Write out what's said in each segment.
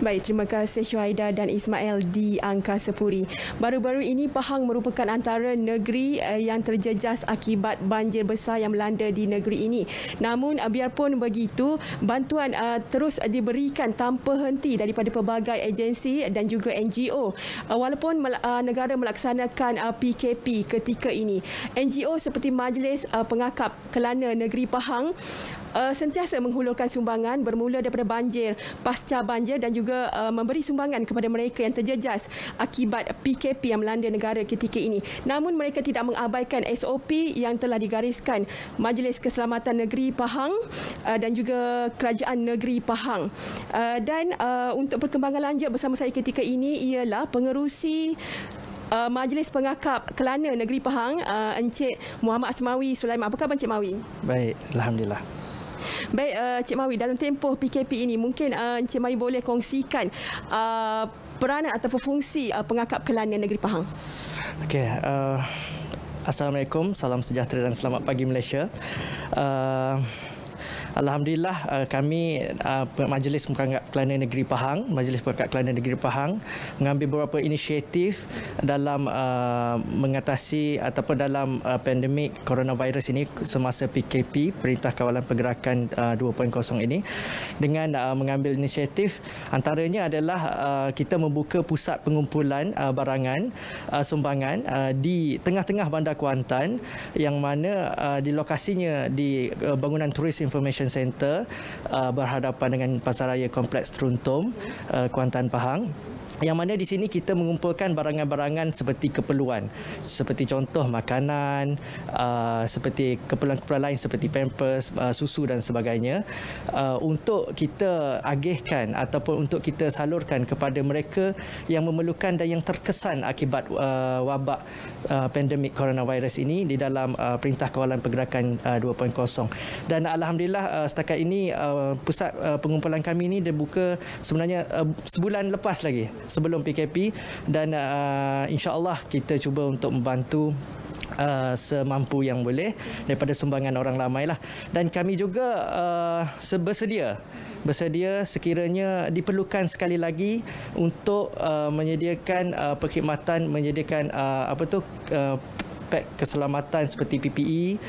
Baik, terima kasih Syuhaida dan Ismail di Angkasa Puri. Baru-baru ini Pahang merupakan antara negeri yang terjejas akibat banjir besar yang melanda di negeri ini. Namun biarpun begitu, bantuan terus diberikan tanpa henti daripada pelbagai agensi dan juga NGO. Walaupun negara melaksanakan PKP ketika ini, NGO seperti Majlis Pengakap Kelana Negeri Pahang sentiasa menghulurkan sumbangan bermula daripada banjir, pasca banjir dan juga memberi sumbangan kepada mereka yang terjejas akibat PKP yang melanda negara ketika ini. Namun mereka tidak mengabaikan SOP yang telah digariskan Majlis Keselamatan Negeri Pahang dan juga Kerajaan Negeri Pahang. Dan untuk perkembangan lanjut bersama saya ketika ini ialah pengerusi Majlis Pengakap Kelana Negeri Pahang, Encik Muhammad Asmawi Sulaiman. Apa khabar Encik Mawi? Baik, alhamdulillah. Baik, Encik Mawi, dalam tempoh PKP ini mungkin Encik Mawi boleh kongsikan peranan atau fungsi Pengakap Kelana Negeri Pahang. Okey, Assalamualaikum, salam sejahtera dan selamat pagi Malaysia. Alhamdulillah kami Majlis Pengakap Kelana Negeri Pahang, Majlis Pengakap Kelana Negeri Pahang mengambil beberapa inisiatif dalam mengatasi ataupun dalam pandemik coronavirus ini semasa PKP, Perintah Kawalan Pergerakan 2.0 ini, dengan mengambil inisiatif antaranya adalah kita membuka pusat pengumpulan barangan sumbangan di tengah-tengah Bandar Kuantan, yang mana di lokasinya di bangunan Tourist Information Center berhadapan dengan Pasaraya Kompleks Teruntum, Kuantan, Pahang. Yang mana di sini kita mengumpulkan barangan-barangan seperti keperluan, seperti contoh makanan, seperti keperluan-keperluan lain seperti pampers, susu dan sebagainya, untuk kita agihkan ataupun untuk kita salurkan kepada mereka yang memerlukan dan yang terkesan akibat wabak pandemik coronavirus ini di dalam Perintah Kawalan Pergerakan 2.0. Dan alhamdulillah setakat ini pusat pengumpulan kami ini dibuka sebenarnya sebulan lepas lagi sebelum PKP, dan insya-Allah kita cuba untuk membantu semampu yang boleh daripada sumbangan orang ramai lah. Dan kami juga bersedia sekiranya diperlukan sekali lagi untuk menyediakan perkhidmatan, menyediakan pek keselamatan seperti PPE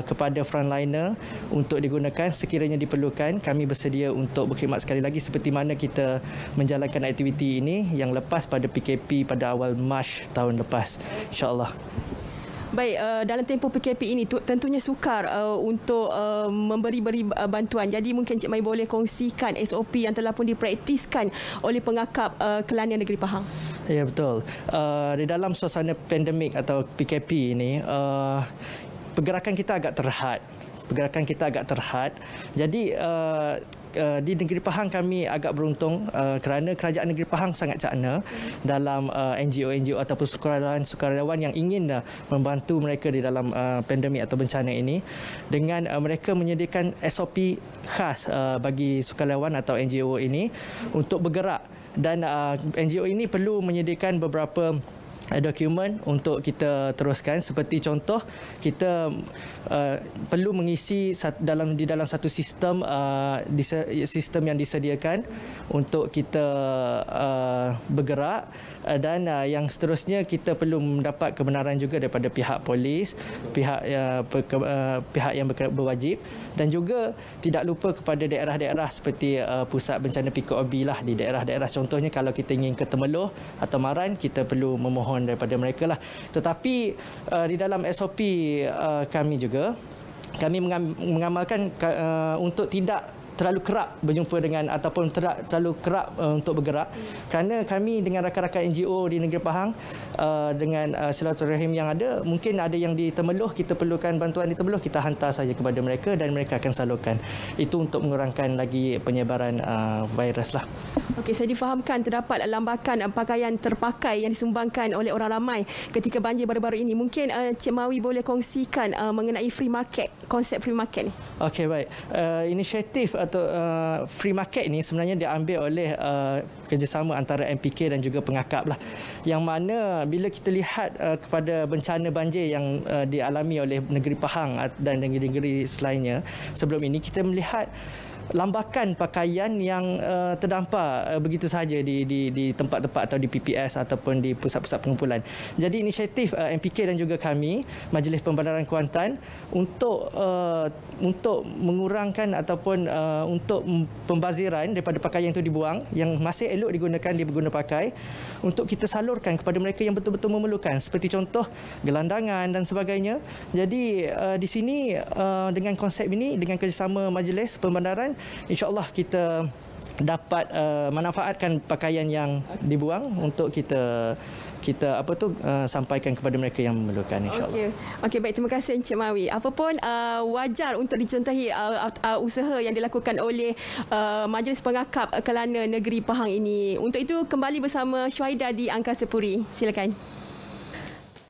kepada frontliner untuk digunakan sekiranya diperlukan. Kami bersedia untuk berkhidmat sekali lagi seperti mana kita menjalankan aktiviti ini yang lepas pada PKP pada awal Mac tahun lepas, insya-Allah. Baik, dalam tempoh PKP ini tentunya sukar untuk memberi bantuan. Jadi mungkin Cik Mai boleh kongsikan SOP yang telah pun dipraktiskan oleh Pengakap Kelana Negeri Pahang. Ya, betul. Di dalam suasana pandemik atau PKP ini, pergerakan kita agak terhad. Jadi di Negeri Pahang kami agak beruntung kerana Kerajaan Negeri Pahang sangat cakna dalam NGO ataupun sukarelawan yang ingin membantu mereka di dalam pandemik atau bencana ini, dengan mereka menyediakan SOP khas bagi sukarelawan atau NGO ini untuk bergerak. Dan NGO ini perlu menyediakan beberapa dokumen untuk kita teruskan, seperti contoh kita perlu mengisi di dalam satu sistem sistem yang disediakan untuk kita bergerak, dan yang seterusnya kita perlu mendapat kebenaran juga daripada pihak polis, pihak yang berwajib, dan juga tidak lupa kepada daerah-daerah seperti pusat bencana PKOB lah di daerah-daerah. Contohnya kalau kita ingin ke Temeloh atau Maran, kita perlu memohon daripada mereka lah. Tetapi di dalam SOP kami juga, kami mengamalkan untuk tidak terlalu kerap berjumpa dengan ataupun terlalu kerap untuk bergerak, kerana kami dengan rakan-rakan NGO di Negeri Pahang dengan silaturahim yang ada, mungkin ada yang di Temeloh, kita perlukan bantuan di Temeloh, kita hantar saja kepada mereka dan mereka akan salurkan. Itu untuk mengurangkan lagi penyebaran virus lah. Okey, saya difahamkan terdapat lambakan pakaian terpakai yang disumbangkan oleh orang ramai ketika banjir baru-baru ini. Mungkin Cik Mawi boleh kongsikan mengenai free market, konsep free market ni. Okey, baik. Inisiatif atau free market ini sebenarnya diambil oleh kerjasama antara MPK dan juga Pengakap lah, yang mana bila kita lihat kepada bencana banjir yang dialami oleh Negeri Pahang dan negeri-negeri selainnya sebelum ini, kita melihat lambakan pakaian yang terdampar begitu sahaja di tempat-tempat atau di PPS ataupun di pusat-pusat pengumpulan. Jadi inisiatif MPK dan juga kami Majlis Pembandaran Kuantan untuk mengurangkan ataupun untuk pembaziran daripada pakaian itu dibuang yang masih elok digunakan diguna pakai untuk kita salurkan kepada mereka yang betul-betul memerlukan, seperti contoh gelandangan dan sebagainya. Jadi di sini dengan konsep ini, dengan kerjasama Majlis Pembandaran, insya-Allah kita dapat manfaatkan pakaian yang dibuang untuk kita sampaikan kepada mereka yang memerlukan, insya-Allah. Okey, baik, terima kasih Encik Mawi. Apapun wajar untuk dicontohi usaha yang dilakukan oleh Majlis Pengakap Kelana Negeri Pahang ini. Untuk itu kembali bersama Syuhaida di Angkasa Puri. Silakan.